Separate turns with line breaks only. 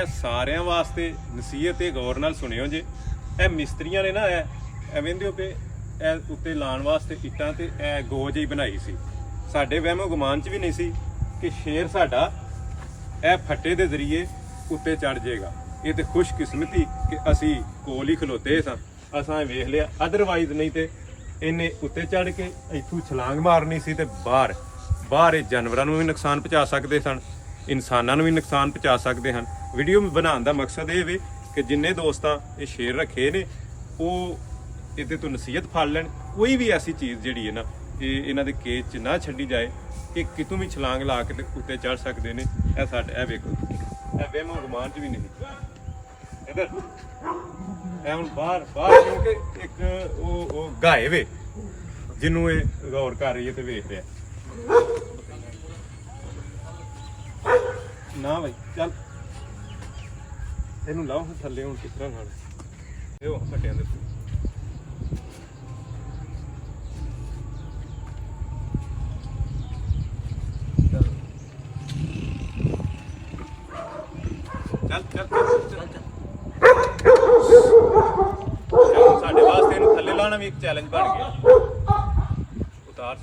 ਸਾਰਿਆਂ ਵਾਸਤੇ ਨਸੀਹਤ ਇਹ ਗੌਰ ਨਾਲ ਸੁਣਿਓ ਜੇ। ਇਹ ਮਿਸਤਰੀਆਂ ਨੇ ਨਾ ਇਹ ਵੇਂਦੇ ਹੋ ਕਿ ਇਹ ਉੱਤੇ ਲਾਉਣ ਵਾਸਤੇ ਇੱਟਾਂ ਤੇ ਇਹ ਗੋਜ ਹੀ ਬਣਾਈ ਸੀ। ਸਾਡੇ ਵਹਿਮੋ ਗੁਮਾਨ 'ਚ ਵੀ ਨਹੀਂ ਸੀ ਕਿ ਸ਼ੇਰ ਸਾਡਾ ਇਹ ਫੱਟੇ ਦੇ ਜ਼ਰੀਏ ਉੱਤੇ ਚੜ ਜਾਏਗਾ। ਇਹ ਤੇ ਖੁਸ਼ਕਿਸਮਤੀ ਕਿ ਅਸੀਂ ਕੋਲ ਹੀ ਖਲੋਤੇ ਸਾਂ, ਅਸਾਂ ਵੇਖ ਲਿਆ। ਅਦਰਵਾਈਜ਼ ਨਹੀਂ ਤੇ ਇਹਨੇ ਉੱਤੇ ਚੜ ਕੇ ਇੱਥੋਂ ਛਲਾਂਗ ਮਾਰਨੀ ਸੀ ਤੇ ਬਾਹਰ ਇਹ ਜਾਨਵਰਾਂ ਨੂੰ ਵੀ ਨੁਕਸਾਨ ਪਹੁੰਚਾ ਸਕਦੇ ਸਨ, ਇਨਸਾਨਾਂ ਨੂੰ ਵੀ ਨੁਕਸਾਨ ਪਹੁੰਚਾ ਸਕਦੇ ਹਨ। ਵੀਡੀਓ ਬਣਾਉਣ ਦਾ ਮਕਸਦ ਇਹ ਵੇ ਕਿ ਜਿੰਨੇ ਦੋਸਤਾਂ ਇਹ ਸ਼ੇਰ ਰੱਖੇ ਨੇ ਉਹ ਇਹਦੇ ਤੋਂ ਨਸੀਹਤ ਫੜ ਲੈਣ। ਕੋਈ ਵੀ ਐਸੀ ਚੀਜ਼ ਜਿਹੜੀ ਹੈ ਨਾ ਇਹ ਇਹਨਾਂ ਦੇ ਕੇਜ 'ਚ ਨਾ ਛੱਡੀ ਜਾਏ ਕਿ ਕਿਤੋਂ ਵੀ ਛਲਾਂਗ ਲਾ ਕੇ ਤੇ ਉੱਤੇ ਚੜ ਸਕਦੇ ਨੇ। ਇਹ ਸਾਡੇ ਇਹ ਵੇਖੋ, ਇਹ ਵਹਿਮੋ ਗੁਮਾਨ 'ਚ ਵੀ ਨਹੀਂ। ਇੱਧਰ ਇਹ ਹੁਣ ਬਾਹਰ ਕਿਉਂਕਿ ਇੱਕ ਉਹ ਗਾਏ ਵੇ ਜਿਹਨੂੰ ਇਹ ਗੌਰ ਕਰ ਰਹੀ ਹੈ ਤੇ ਵੇਖ ਰਿਹਾ। ਨਾ ਭਾਈ ਚੱਲ ਇਹਨੂੰ ਲਾਓ ਥੱਲੇ। ਹੁਣ ਕਿਸ ਤਰ੍ਹਾਂ ਨਾਲ ਇਹੋ ਫਟਿਆਂ ਦੇ ਚੱਲ ਸਾਡੇ ਵਾਸਤੇ ਇਹਨੂੰ ਥੱਲੇ ਲਾਉਣਾ ਵੀ ਇੱਕ ਚੈਲੰਜ ਬਣ ਗਿਆ। ਉਤਾਰ